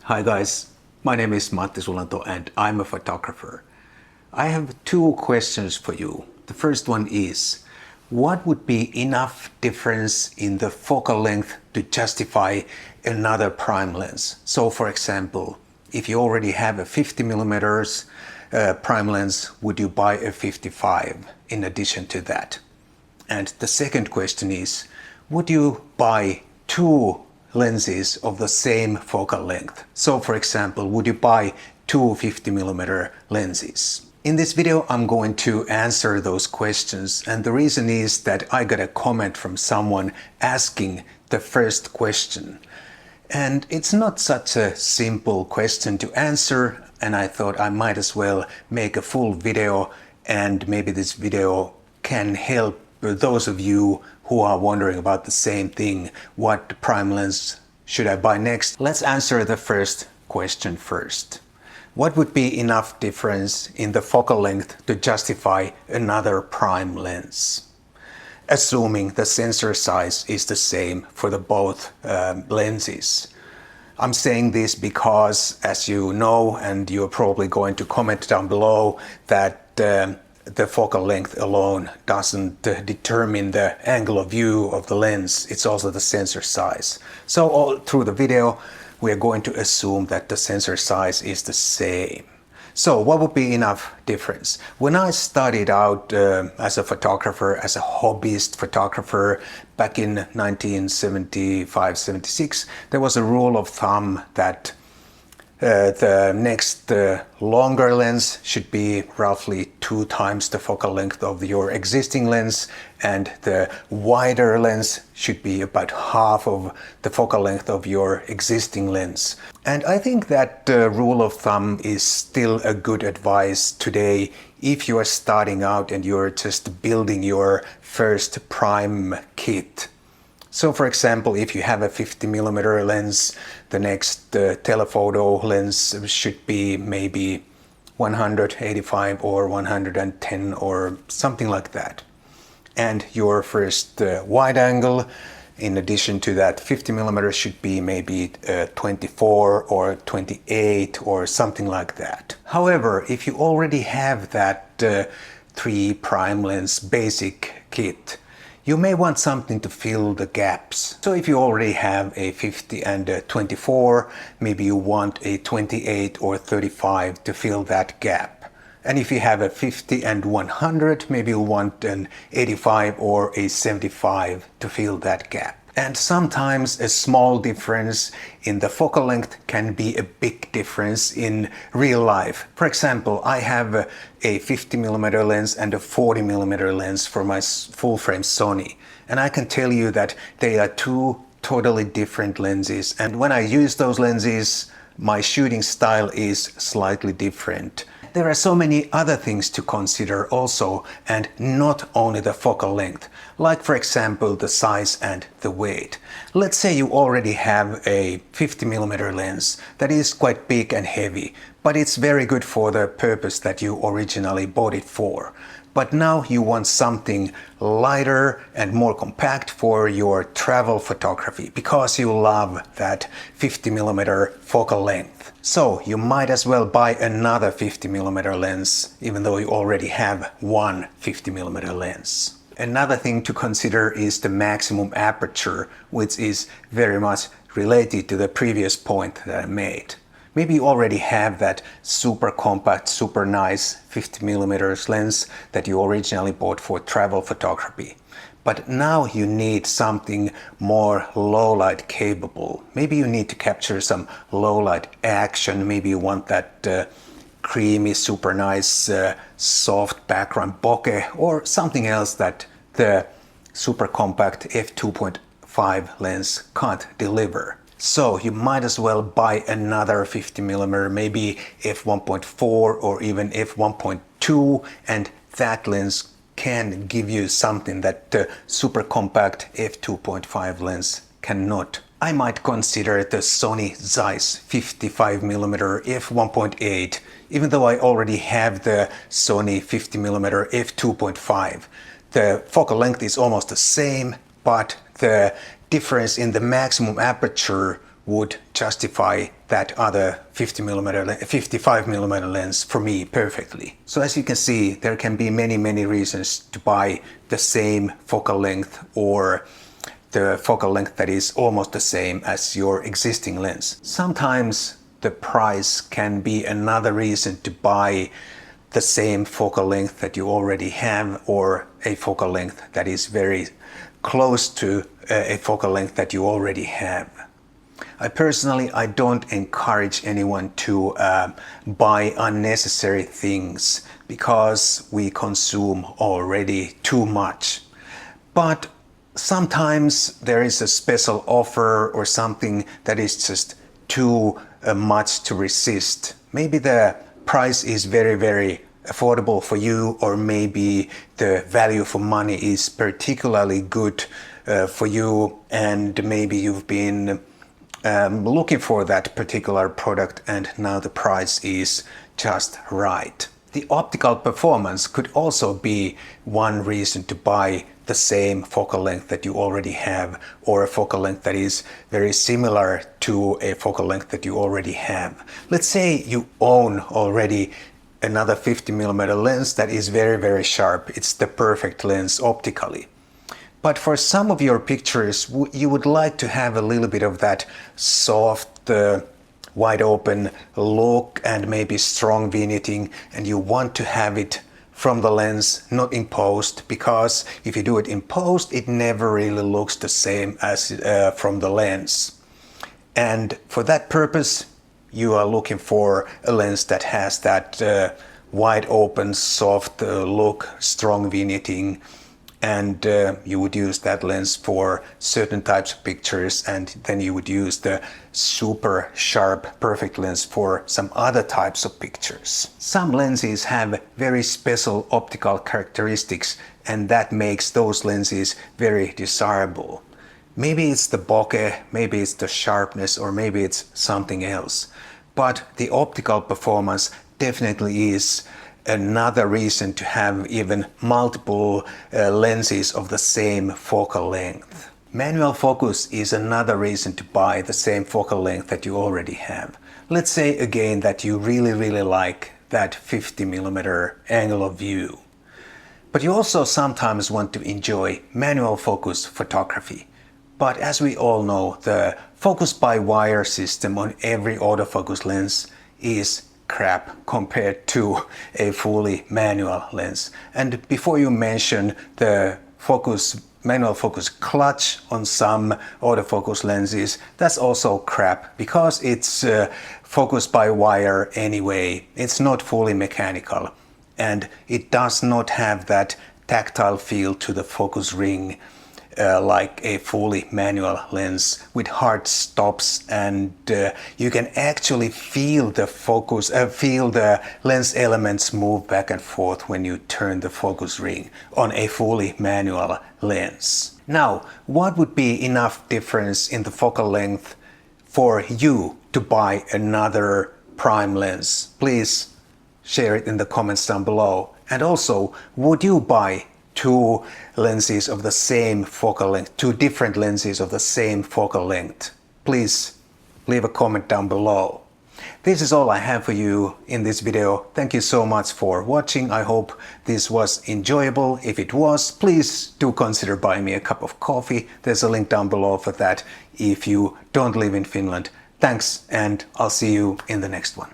Hi guys, my name is Matti Sulanto and I'm a photographer. I have two questions for you. The first one is, what would be enough difference in the focal length to justify another prime lens? So for example, if you already have a 50 millimeters prime lens, would you buy a 55 in addition to that? And the second question is, would you buy two lenses of the same focal length? So for example, would you buy two 50 millimeter lenses? In this video, I'm going to answer those questions, and the reason is that I got a comment from someone asking the first question. And it's not such a simple question to answer, and I thought I might as well make a full video, and maybe this video can help those of you who are wondering about the same thing. What prime lens should I buy next? Let's answer the first question first. What would be enough difference in the focal length to justify another prime lens? Assuming the sensor size is the same for the both lenses. I'm saying this because, as you know, and you're probably going to comment down below, that the focal length alone doesn't determine the angle of view of the lens. It's also the sensor size. So all through the video, we are going to assume that the sensor size is the same. So what would be enough difference? When I started out as a photographer, as a hobbyist photographer back in 1975-76, there was a rule of thumb that the next longer lens should be roughly 2 times the focal length of your existing lens, and the wider lens should be about half of the focal length of your existing lens. And I think that rule of thumb is still a good advice today if you are starting out and you're just building your first prime kit. So for example, if you have a 50 millimeter lens, the next telephoto lens should be maybe 185 or 110 or something like that. And your first wide angle, in addition to that 50 millimeter, should be maybe 24 or 28 or something like that. However, if you already have that 3 prime lens basic kit, you may want something to fill the gaps. So if you already have a 50 and a 24, maybe you want a 28 or 35 to fill that gap. And if you have a 50 and 100, maybe you want an 85 or a 75 to fill that gap. And sometimes a small difference in the focal length can be a big difference in real life. For example, I have a 50 millimeter lens and a 40 millimeter lens for my full frame Sony. And I can tell you that they are two totally different lenses. And when I use those lenses, my shooting style is slightly different. There are so many other things to consider also, and not only the focal length, like for example the size and the weight. Let's say you already have a 50 millimeter lens that is quite big and heavy, but it's very good for the purpose that you originally bought it for. But now you want something lighter and more compact for your travel photography because you love that 50 millimeter focal length. So you might as well buy another 50 millimeter lens, even though you already have one 50 millimeter lens. Another thing to consider is the maximum aperture, which is very much related to the previous point that I made. Maybe you already have that super compact, super nice 50 millimeters lens that you originally bought for travel photography. But now you need something more low light capable. Maybe you need to capture some low light action. Maybe you want that creamy, super nice, soft background bokeh or something else that the super compact f2.5 lens can't deliver. So you might as well buy another 50 millimeter, maybe f1.4 or even f1.2, and that lens can give you something that the super compact f2.5 lens cannot. I might consider the Sony Zeiss 55mm f1.8, even though I already have the Sony 50mm f2.5. The focal length is almost the same, but the difference in the maximum aperture would justify that other 55mm lens for me perfectly. So as you can see, there can be many reasons to buy the same focal length or the focal length that is almost the same as your existing lens. Sometimes the price can be another reason to buy the same focal length that you already have, or a focal length that is very close to a focal length that you already have. I don't encourage anyone to buy unnecessary things because we consume already too much. But sometimes there is a special offer or something that is just too much to resist. Maybe the price is very affordable for you, or maybe the value for money is particularly good for you, and maybe you've been looking for that particular product and now the price is just right. The optical performance could also be one reason to buy the same focal length that you already have, or a focal length that is very similar to a focal length that you already have. Let's say you own already another 50mm lens that is very sharp. It's the perfect lens optically. But for some of your pictures, you would like to have a little bit of that soft, wide open look and maybe strong vignetting, and you want to have it from the lens, not in post, because if you do it in post, it never really looks the same as from the lens. And for that purpose, you are looking for a lens that has that wide open, soft look, strong vignetting, and you would use that lens for certain types of pictures, and then you would use the super sharp perfect lens for some other types of pictures. Some lenses have very special optical characteristics, and that makes those lenses very desirable. Maybe it's the bokeh, maybe it's the sharpness, or maybe it's something else. But the optical performance definitely is another reason to have even multiple lenses of the same focal length. Manual focus is another reason to buy the same focal length that you already have. Let's say again that you really like that 50mm angle of view. But you also sometimes want to enjoy manual focus photography. But as we all know, the focus by wire system on every autofocus lens is crap compared to a fully manual lens. And before you mention the manual focus clutch on some autofocus lenses, that's also crap because it's focused by wire anyway. It's not fully mechanical, and it does not have that tactile feel to the focus ring like a fully manual lens with hard stops, and you can actually feel the lens elements move back and forth when you turn the focus ring on a fully manual lens. Now, what would be enough difference in the focal length for you to buy another prime lens? Please share it in the comments down below. And also, would you buy two lenses of the same focal length, two different lenses of the same focal length? Please leave a comment down below. This is all I have for you in this video. Thank you so much for watching. I hope this was enjoyable. If it was, please do consider buying me a cup of coffee. There's a link down below for that if you don't live in Finland. Thanks, and I'll see you in the next one.